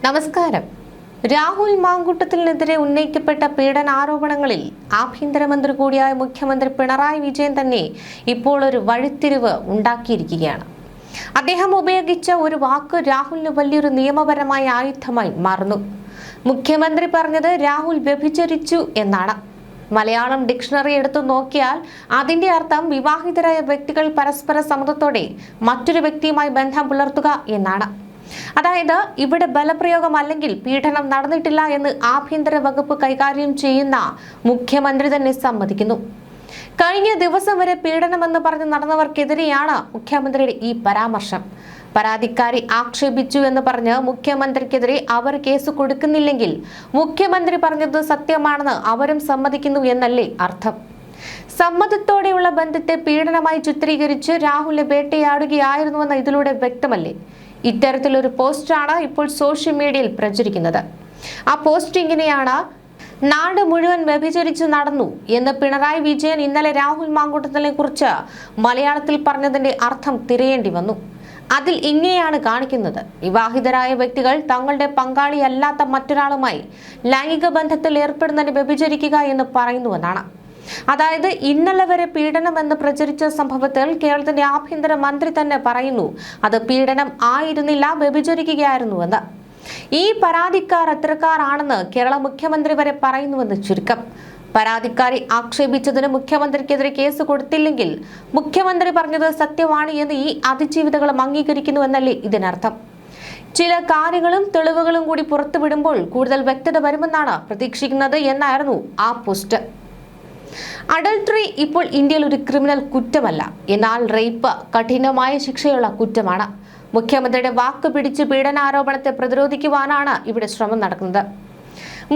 നമസ്കാരം. രാഹുൽ മാങ്കൂട്ടത്തിനെതിരെ ഉന്നയിക്കപ്പെട്ട പീഡനാരോപണങ്ങളിൽ ആഭ്യന്തരമന്ത്രി കൂടിയായ മുഖ്യമന്ത്രി പിണറായി വിജയൻ തന്നെ ഇപ്പോൾ ഒരു വഴിത്തിരിവ് ഉണ്ടാക്കിയിരിക്കുകയാണ്. അദ്ദേഹം ഉപയോഗിച്ച ഒരു വാക്ക് രാഹുലിന് വലിയൊരു നിയമപരമായ ആയുധമായി മാറുന്നു. മുഖ്യമന്ത്രി പറഞ്ഞത് രാഹുൽ വ്യഭിചരിച്ചു എന്നാണ്. മലയാളം ഡിക്ഷണറി എടുത്തു നോക്കിയാൽ അതിന്റെ അർത്ഥം വിവാഹിതരായ വ്യക്തികൾ പരസ്പര സമ്മതത്തോടെ മറ്റൊരു വ്യക്തിയുമായി ബന്ധം പുലർത്തുക എന്നാണ്. അതായത് ഇവിടെ ബലപ്രയോഗം അല്ലെങ്കിൽ പീഡനം നടന്നിട്ടില്ല എന്ന് ആഭ്യന്തര വകുപ്പ് കൈകാര്യം ചെയ്യുന്ന മുഖ്യമന്ത്രി തന്നെ സമ്മതിക്കുന്നു. കഴിഞ്ഞ ദിവസം വരെ പീഡനമെന്ന് പറഞ്ഞ് നടന്നവർക്കെതിരെയാണ് മുഖ്യമന്ത്രിയുടെ ഈ പരാമർശം. പരാതിക്കാരി ആക്ഷേപിച്ചു എന്ന് പറഞ്ഞ് മുഖ്യമന്ത്രിക്കെതിരെ അവർ കേസ് കൊടുക്കുന്നില്ലെങ്കിൽ മുഖ്യമന്ത്രി പറഞ്ഞത് സത്യമാണെന്ന് അവരും സമ്മതിക്കുന്നു എന്നല്ലേ അർത്ഥം. സമ്മതത്തോടെയുള്ള ബന്ധത്തെ പീഡനമായി ചിത്രീകരിച്ച് രാഹുലിനെ വേട്ടയാടുകയായിരുന്നുവെന്ന് ഇതിലൂടെ വ്യക്തമല്ലേ. ഇത്തരത്തിലൊരു പോസ്റ്റാണ് ഇപ്പോൾ സോഷ്യൽ മീഡിയയിൽ പ്രചരിക്കുന്നത്. ആ പോസ്റ്റ് ഇങ്ങനെയാണ്: നാട് മുഴുവൻ വ്യഭിചരിച്ചു നടന്നു എന്ന് പിണറായി വിജയൻ ഇന്നലെ രാഹുൽ മാങ്കൂട്ടത്തിനെ കുറിച്ച് മലയാളത്തിൽ പറഞ്ഞതിന്റെ അർത്ഥം തിരയേണ്ടി വന്നു. അതിൽ ഇങ്ങനെയാണ് കാണിക്കുന്നത്: വിവാഹിതരായ വ്യക്തികൾ തങ്ങളുടെ പങ്കാളിയല്ലാത്ത മറ്റൊരാളുമായി ലൈംഗിക ബന്ധത്തിൽ ഏർപ്പെടുന്നതിന് വ്യഭിചരിക്കുക എന്ന് പറയുന്നുവെന്നാണ്. അതായത് ഇന്നലെ വരെ പീഡനം എന്ന് പ്രചരിച്ച സംഭവത്തിൽ കേരളത്തിന്റെ ആഭ്യന്തര മന്ത്രി തന്നെ പറയുന്നു അത് പീഡനം ആയിരുന്നില്ല, വ്യഭിചരിക്കുകയായിരുന്നുവെന്ന്. ഈ പരാതിക്കാർ എത്രക്കാരാണെന്ന് കേരള മുഖ്യമന്ത്രി വരെ പറയുന്നുവെന്ന് ചുരുക്കം. പരാതിക്കാരി ആക്ഷേപിച്ചതിന് മുഖ്യമന്ത്രിക്കെതിരെ കേസ് കൊടുത്തില്ലെങ്കിൽ മുഖ്യമന്ത്രി പറഞ്ഞത് സത്യമാണ് എന്ന് ഈ അതിജീവിതകളും അംഗീകരിക്കുന്നുവെന്നല്ലേ ഇതിനർത്ഥം. ചില കാര്യങ്ങളും തെളിവുകളും കൂടി പുറത്തുവിടുമ്പോൾ കൂടുതൽ വ്യക്തത വരുമെന്നാണ് പ്രതീക്ഷിക്കുന്നത് എന്നായിരുന്നു ആ പോസ്റ്റ്. അഡൾട്ടറി ഇപ്പോൾ ഇന്ത്യയിൽ ഒരു ക്രിമിനൽ കുറ്റമല്ല, എന്നാൽ റേപ്പ് കഠിനമായ ശിക്ഷയുള്ള കുറ്റമാണ്. മുഖ്യമന്ത്രിയുടെ വാക്ക് പിടിച്ച് പീഡനാരോപണത്തെ പ്രതിരോധിക്കുവാനാണ് ഇവിടെ ശ്രമം നടക്കുന്നത്.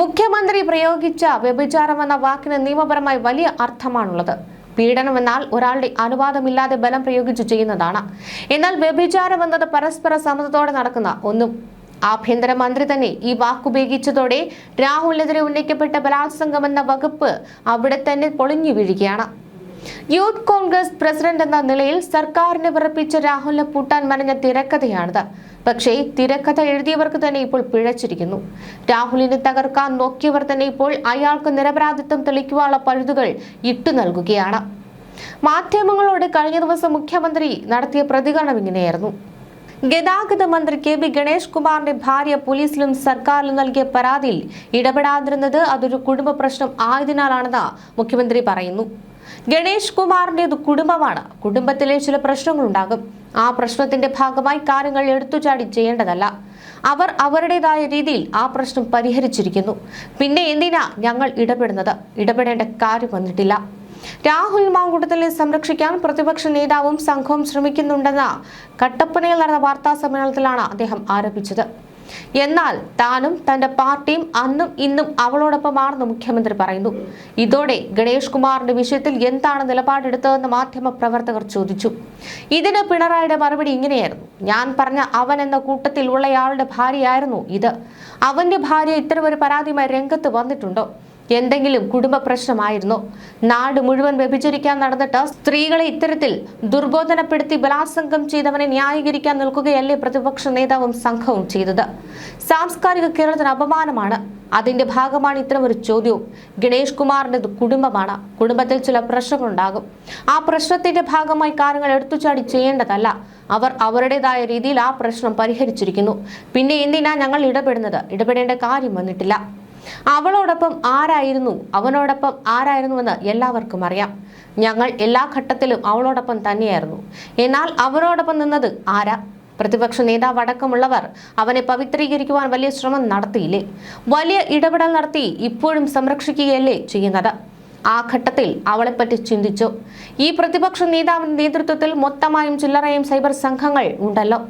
മുഖ്യമന്ത്രി പ്രയോഗിച്ച വ്യഭിചാരം എന്ന വാക്കിന് നിയമപരമായി വലിയ അർത്ഥമാണുള്ളത്. പീഡനം എന്നാൽ ഒരാളുടെ അനുവാദമില്ലാതെ ബലം പ്രയോഗിച്ചു ചെയ്യുന്നതാണ്. എന്നാൽ വ്യഭിചാരം എന്നത് പരസ്പര സമ്മതത്തോടെ നടക്കുന്ന ഒന്നും. ആഭ്യന്തരമന്ത്രി തന്നെ ഈ വാക്കുപയോഗിച്ചതോടെ രാഹുലിനെതിരെ ഉന്നയിക്കപ്പെട്ട ബലാത്സംഗം എന്ന വകുപ്പ് അവിടെ തന്നെ പൊളിഞ്ഞു വീഴുകയാണ്. യൂത്ത് കോൺഗ്രസ് പ്രസിഡന്റ് എന്ന നിലയിൽ സർക്കാരിനെ വിറപ്പിച്ച രാഹുലിനെ പൂട്ടാൻ മനഞ്ഞ തിരക്കഥയാണിത്. പക്ഷേ തിരക്കഥ എഴുതിയവർക്ക് തന്നെ ഇപ്പോൾ പിഴച്ചിരിക്കുന്നു. രാഹുലിനെ തകർക്കാൻ നോക്കിയവർ തന്നെ ഇപ്പോൾ അയാൾക്ക് നിരപരാധിത്വം തെളിയിക്കുവാനുള്ള പഴുതുകൾ ഇട്ടു നൽകുകയാണ്. മാധ്യമങ്ങളോട് കഴിഞ്ഞ ദിവസം മുഖ്യമന്ത്രി നടത്തിയ പ്രതികരണം ഇങ്ങനെയായിരുന്നു: ഗതാഗത മന്ത്രി കെ ബി ഗണേഷ് കുമാറിന്റെ ഭാര്യ പോലീസിലും സർക്കാരിലും നൽകിയ പരാതിയിൽ ഇടപെടാതിരുന്നത് അതൊരു കുടുംബ പ്രശ്നം ആയതിനാലാണെന്ന് മുഖ്യമന്ത്രി പറയുന്നു. ഗണേഷ് കുമാറിന്റേത് കുടുംബമാണ്. കുടുംബത്തിലെ ചില പ്രശ്നങ്ങളുണ്ടാകും. ആ പ്രശ്നത്തിന്റെ ഭാഗമായി കാര്യങ്ങൾ എടുത്തുചാടി ചെയ്യേണ്ടതല്ല. അവർ അവരുടേതായ രീതിയിൽ ആ പ്രശ്നം പരിഹരിച്ചിരിക്കുന്നു. പിന്നെ എന്തിനാ ഞങ്ങൾ ഇടപെടുന്നത്? ഇടപെടേണ്ട കാര്യം വന്നിട്ടില്ല. രാഹുൽ മാങ്കൂട്ടത്തിനെ സംരക്ഷിക്കാൻ പ്രതിപക്ഷ നേതാവും സംഘവും ശ്രമിക്കുന്നുണ്ടെന്ന കട്ടപ്പനയിൽ നടന്ന വാർത്താ സമ്മേളനത്തിലാണ് അദ്ദേഹം ആരോപിച്ചത്. എന്നാൽ താനും തന്റെ പാർട്ടിയും അന്നും ഇന്നും അവളോടൊപ്പമാണെന്ന് മുഖ്യമന്ത്രി പറയുന്നു. ഇതോടെ ഗണേഷ് കുമാറിന്റെ വിഷയത്തിൽ എന്താണ് നിലപാടെടുത്തതെന്ന് മാധ്യമ പ്രവർത്തകർ ചോദിച്ചു. ഇതിന് പിണറായിയുടെ മറുപടി ഇങ്ങനെയായിരുന്നു: ഞാൻ പറഞ്ഞ അവൻ എന്ന കൂട്ടത്തിൽ ഉള്ളയാളുടെ ഭാര്യയായിരുന്നു ഇത്. അവന്റെ ഭാര്യ ഇത്തരമൊരു പരാതിയുമായി രംഗത്ത് വന്നിട്ടുണ്ടോ? എന്തെങ്കിലും കുടുംബ പ്രശ്നമായിരുന്നോ? നാട് മുഴുവൻ വ്യഭിചരിക്കാൻ നടന്നിട്ട് സ്ത്രീകളെ ഇത്തരത്തിൽ ദുർബോധനപ്പെടുത്തി ബലാത്സംഗം ചെയ്തവനെ ന്യായീകരിക്കാൻ നിൽക്കുകയല്ലേ പ്രതിപക്ഷ നേതാവും സംഘവും ചെയ്തത്? സാംസ്കാരിക കേരളത്തിന് അപമാനമാണ്. അതിന്റെ ഭാഗമാണ് ഇത്തരമൊരു ചോദ്യവും. ഗണേഷ് കുമാറിന്റെ കുടുംബമാണ്. കുടുംബത്തിൽ ചില പ്രശ്നങ്ങളുണ്ടാകും. ആ പ്രശ്നത്തിന്റെ ഭാഗമായി കാര്യങ്ങൾ എടുത്തുചാടി ചെയ്യേണ്ടതല്ല. അവർ അവരുടേതായ രീതിയിൽ ആ പ്രശ്നം പരിഹരിച്ചിരിക്കുന്നു. പിന്നെ എന്തിനാ ഞങ്ങൾ ഇടപെടുന്നത്? ഇടപെടേണ്ട കാര്യം വന്നിട്ടില്ല. അവളോടൊപ്പം ആരായിരുന്നു, അവനോടൊപ്പം ആരായിരുന്നുവെന്ന് എല്ലാവർക്കും അറിയാം. ഞങ്ങൾ എല്ലാ ഘട്ടത്തിലും അവളോടൊപ്പം തന്നെയായിരുന്നു. എന്നാൽ അവനോടൊപ്പം നിന്നത് ആരാ? പ്രതിപക്ഷ നേതാവ് അടക്കമുള്ളവർ അവനെ പവിത്രീകരിക്കുവാൻ വലിയ ശ്രമം നടത്തിയില്ലേ? വലിയ ഇടപെടൽ നടത്തി ഇപ്പോഴും സംരക്ഷിക്കുകയല്ലേ ചെയ്യുന്നത്? ആ ഘട്ടത്തിൽ അവളെപ്പറ്റി ചിന്തിച്ചോ? ഈ പ്രതിപക്ഷ നേതാവിന്റെ നേതൃത്വത്തിൽ മൊത്തമായും ചില്ലറയും സൈബർ സംഘങ്ങൾ ഉണ്ടല്ലോ.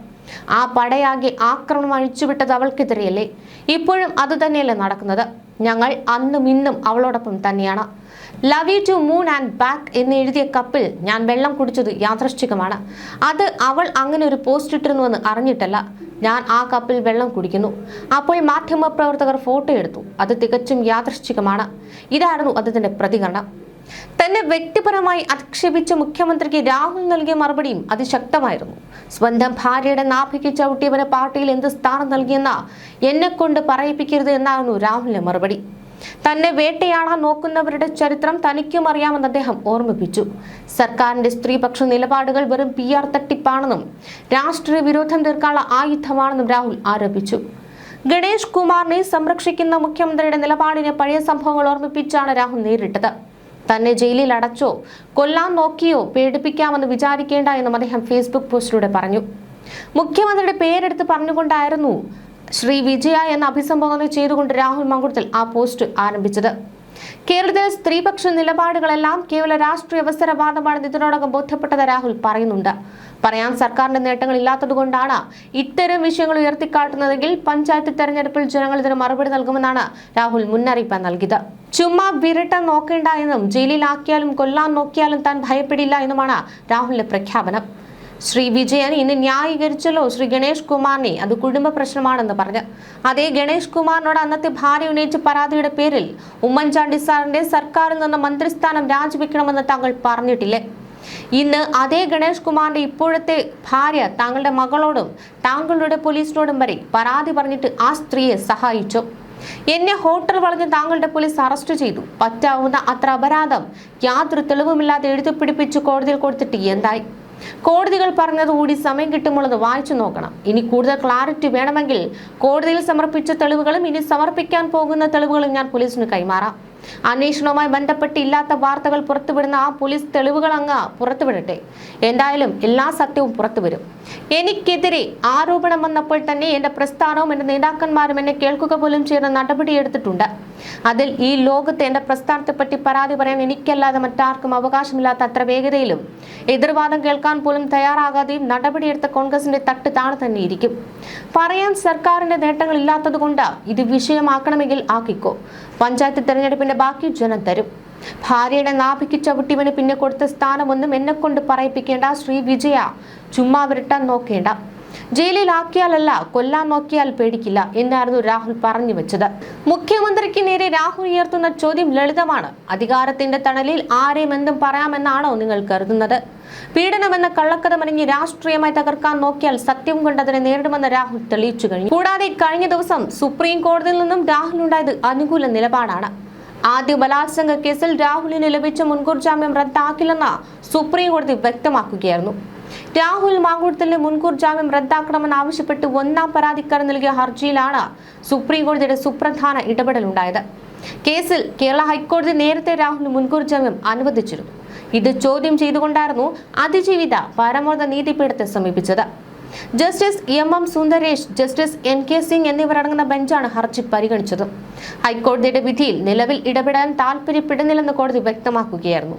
ആ പടയാകെ ആക്രമണം അഴിച്ചുവിട്ടത് അവൾക്കെതിരെയല്ലേ? ഇപ്പോഴും അത് തന്നെയല്ലേ നടക്കുന്നത്? ഞങ്ങൾ അന്നും ഇന്നും അവളോടൊപ്പം തന്നെയാണ്. Love you to moon and back എന്ന് എഴുതിയ കപ്പിൽ ഞാൻ വെള്ളം കുടിച്ചത് യാദൃശ്ചികമാണ്. അത് അവൾ അങ്ങനെ ഒരു പോസ്റ്റ് ഇട്ടിരുന്നുവെന്ന് അറിഞ്ഞിട്ടല്ല. ഞാൻ ആ കപ്പിൽ വെള്ളം കുടിക്കുന്നു. അപ്പോൾ മാധ്യമപ്രവർത്തകർ ഫോട്ടോ എടുത്തു. അത് തികച്ചും യാദൃശ്ചികമാണ്. ഇതായിരുന്നു അദ്ദേഹത്തിന്റെ പ്രതികരണം. തന്നെ വ്യക്തിപരമായി അധിക്ഷേപിച്ച മുഖ്യമന്ത്രിക്ക് രാഹുൽ നൽകിയ മറുപടിയും അതിശക്തമായിരുന്നു. സ്വന്തം ഭാര്യയുടെ നാഭിക്ക് ചവിട്ടിയവന് പാർട്ടിയിൽ എന്ത് സ്ഥാനം നൽകിയെന്ന എന്നെ കൊണ്ട് പറയിപ്പിക്കരുത് എന്നായിരുന്നു രാഹുലിന്റെ മറുപടി. തന്നെ വേട്ടയാടാൻ നോക്കുന്നവരുടെ ചരിത്രം തനിക്കും അറിയാമെന്ന് അദ്ദേഹം ഓർമ്മിപ്പിച്ചു. സർക്കാരിന്റെ സ്ത്രീപക്ഷ നിലപാടുകൾ വെറും PR തട്ടിപ്പാണെന്നും രാഷ്ട്രീയ വിരോധം തീർക്കാനുള്ള ആയുധമാണെന്നും രാഹുൽ ആരോപിച്ചു. ഗണേഷ് കുമാറിനെ സംരക്ഷിക്കുന്ന മുഖ്യമന്ത്രിയുടെ നിലപാടിനെ പഴയ സംഭവങ്ങൾ ഓർമ്മിപ്പിച്ചാണ് രാഹുൽ നേരിട്ടത്. തന്നെ ജയിലിൽ അടച്ചോ കൊല്ലാൻ നോക്കിയോ പേടിപ്പിക്കാമെന്ന് വിചാരിക്കേണ്ട എന്നും അദ്ദേഹം ഫേസ്ബുക്ക് പോസ്റ്റിലൂടെ പറഞ്ഞു. മുഖ്യമന്ത്രിയുടെ പേരെടുത്ത് പറഞ്ഞുകൊണ്ടായിരുന്നു ശ്രീ വിജയ എന്ന അഭിസംബോധന ചെയ്തുകൊണ്ട് രാഹുൽ മാങ്കുട്ടത്തിൽ ആ പോസ്റ്റ് ആരംഭിച്ചത്. കേരളത്തിലെ സ്ത്രീപക്ഷ നിലപാടുകളെല്ലാം കേവല രാഷ്ട്രീയ അവസരവാദമാണെന്ന് ഇതിനോടകം ബോധ്യപ്പെട്ടത് രാഹുൽ പറയുന്നുണ്ട്. പറയാൻ സർക്കാരിന്റെ നേട്ടങ്ങൾ ഇല്ലാത്തതുകൊണ്ടാണ് ഇത്തരം വിഷയങ്ങൾ ഉയർത്തിക്കാട്ടുന്നതെങ്കിൽ പഞ്ചായത്ത് തെരഞ്ഞെടുപ്പിൽ ജനങ്ങൾ ഇതിന് മറുപടി നൽകുമെന്നാണ് രാഹുൽ മുന്നറിയിപ്പ് നൽകിയത്. ചുമ്മാ വിരട്ടാൻ നോക്കേണ്ട എന്നും ജയിലിലാക്കിയാലും കൊല്ലാൻ നോക്കിയാലും താൻ ഭയപ്പെടില്ല എന്നുമാണ് രാഹുലിന്റെ പ്രഖ്യാപനം. ശ്രീ വിജയൻ ഇന്ന് ന്യായീകരിച്ചല്ലോ ശ്രീ ഗണേഷ് കുമാറിനെ, അത് കുടുംബ പ്രശ്നമാണെന്ന് പറഞ്ഞ്. അതേ ഗണേഷ് കുമാറിനോട് അന്നത്തെ ഭാര്യ ഉന്നയിച്ച പരാതിയുടെ പേരിൽ ഉമ്മൻചാണ്ടി സാറിന്റെ സർക്കാരിൽ നിന്ന് മന്ത്രിസ്ഥാനം രാജിവെക്കണമെന്ന് താങ്കൾ പറഞ്ഞിട്ടില്ലേ? ഇന്ന് അതേ ഗണേഷ് കുമാറിന്റെ ഇപ്പോഴത്തെ ഭാര്യ താങ്കളുടെ മകളോടും താങ്കളുടെ പോലീസിനോടും വരെ പരാതി പറഞ്ഞിട്ട് ആ സ്ത്രീയെ സഹായിച്ചു. എന്നെ ഹോട്ടൽ വളഞ്ഞ് താങ്കളുടെ പോലീസ് അറസ്റ്റ് ചെയ്തു. പറ്റാവുന്ന അത്ര അപരാധം യാതൊരു തെളിവുമില്ലാതെ എഴുതി പിടിപ്പിച്ച് കോടതിയിൽ കൊടുത്തിട്ട് എന്തായി? കോടതികൾ പറഞ്ഞത് കൂടി സമയം കിട്ടുമ്പോൾ അത് വായിച്ചു നോക്കണം. ഇനി കൂടുതൽ ക്ലാരിറ്റി വേണമെങ്കിൽ കോടതിയിൽ സമർപ്പിച്ച തെളിവുകളും ഇനി സമർപ്പിക്കാൻ പോകുന്ന തെളിവുകളും ഞാൻ പോലീസിന് കൈമാറാം. അന്വേഷണവുമായി ബന്ധപ്പെട്ട് ഇല്ലാത്ത വാർത്തകൾ പുറത്തുവിടുന്ന ആ പോലീസ് തെളിവുകൾ അങ്ങ് പുറത്തുവിടട്ടെ. എന്തായാലും എല്ലാ സത്യവും പുറത്തുവരും. എനിക്കെതിരെ ആരോപണം വന്നപ്പോൾ തന്നെ എന്റെ പ്രസ്ഥാനവും എന്റെ നേതാക്കന്മാരും എന്നെ കേൾക്കുക പോലും ചെയ്യുന്ന നടപടിയെടുത്തിട്ടുണ്ട്. അതിൽ ഈ ലോകത്ത് എന്റെ പ്രസ്ഥാനത്തെ പറ്റി പരാതി പറയാൻ എനിക്കല്ലാതെ മറ്റാർക്കും അവകാശമില്ലാത്ത അത്ര വേഗതയിലും എതിർവാദം കേൾക്കാൻ പോലും തയ്യാറാകാതെയും നടപടിയെടുത്ത കോൺഗ്രസിന്റെ തട്ട് താഴെ തന്നെ ഇരിക്കും. പറയാൻ സർക്കാരിന്റെ നേട്ടങ്ങൾ ഇല്ലാത്തത് കൊണ്ട് ഇത് വിഷയമാക്കണമെങ്കിൽ ആക്കിക്കോ. പഞ്ചായത്ത് തെരഞ്ഞെടുപ്പിന്റെ ബാക്കി ജനം തരും. ഭാര്യയുടെ നാഭിക്ക് ചവിട്ടിവന് പിന്നെ കൊടുത്ത സ്ഥാനമൊന്നും എന്നെ കൊണ്ട് പറയിപ്പിക്കേണ്ട. ശ്രീ വിജയ, ചുമ്മാ വിരട്ടാൻ നോക്കേണ്ട. ജയിലിലാക്കിയാലല്ല കൊല്ലാൻ നോക്കിയാൽ പേടിക്കില്ല എന്നായിരുന്നു രാഹുൽ പറഞ്ഞു വെച്ചത്. മുഖ്യമന്ത്രിക്ക് നേരെ രാഹുൽ ഉയർത്തുന്ന ചോദ്യം ലളിതമാണ്. അധികാരത്തിന്റെ തണലിൽ ആരെയും എന്തും പറയാമെന്നാണോ നിങ്ങൾ കരുതുന്നത്? പീഡനമെന്ന കള്ളക്കഥ മറിഞ്ഞ് രാഷ്ട്രീയമായി തകർക്കാൻ നോക്കിയാൽ സത്യം കൊണ്ട് അതിനെ നേരിടുമെന്ന് രാഹുൽ തെളിയിച്ചു കഴിഞ്ഞു. കൂടാതെ കഴിഞ്ഞ ദിവസം സുപ്രീം കോടതിയിൽ നിന്നും രാഹുലിനുണ്ടായത് അനുകൂല നിലപാടാണ്. ആദ്യ ബലാത്സംഗ കേസിൽ രാഹുലിന് ലഭിച്ച മുൻകൂർ ജാമ്യം റദ്ദാക്കില്ലെന്ന് സുപ്രീം കോടതി വ്യക്തമാക്കുകയായിരുന്നു. രാഹുൽ മാങ്കുട്ടത്തിലെ മുൻകൂർ ജാമ്യം റദ്ദാക്കണമെന്ന് ആവശ്യപ്പെട്ട് 1ാം പരാതിക്കാരൻ നൽകിയ ഹർജിയിലാണ് സുപ്രീം കോടതിയുടെ സുപ്രധാന ഇടപെടലുണ്ടായത്. കേസിൽ കേരള ഹൈക്കോടതി നേരത്തെ രാഹുലിന് മുൻകൂർ ജാമ്യം അനുവദിച്ചിരുന്നു. ഇത് ചോദ്യം ചെയ്തുകൊണ്ടായിരുന്നു അതിജീവിത പരമോന്നത നീതിപീഠത്തെ സമീപിച്ചത്. Justice MM Sundaresh, justice NK Singh എന്നിവരടങ്ങുന്ന ബെഞ്ചാണ് ഹർജി പരിഗണിച്ചത്. ഹൈക്കോടതിയുടെ വിധിയിൽ നിലവിൽ ഇടപെടാൻ താൽപര്യപ്പെടുന്നില്ലെന്ന് കോടതി വ്യക്തമാക്കുകയായിരുന്നു.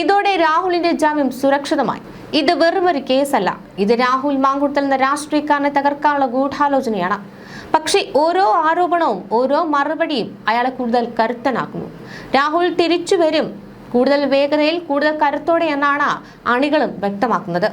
ഇതോടെ രാഹുലിന്റെ ജാമ്യം സുരക്ഷിതമായി. ഇത് വെറുമൊരു കേസല്ല, ഇത് രാഹുൽ മാങ്കുട്ടത്തിൽ എന്ന രാഷ്ട്രീയക്കാരനെ തകർക്കാനുള്ള ഗൂഢാലോചനയാണ്. പക്ഷേ ഓരോ ആരോപണവും ഓരോ മറുപടിയും അയാളെ കൂടുതൽ കരുത്തനാക്കുന്നു. രാഹുൽ തിരിച്ചു വരും, കൂടുതൽ വേഗതയിൽ, കൂടുതൽ കരുത്തോടെ എന്നാണ് അണികളും വ്യക്തമാക്കുന്നത്.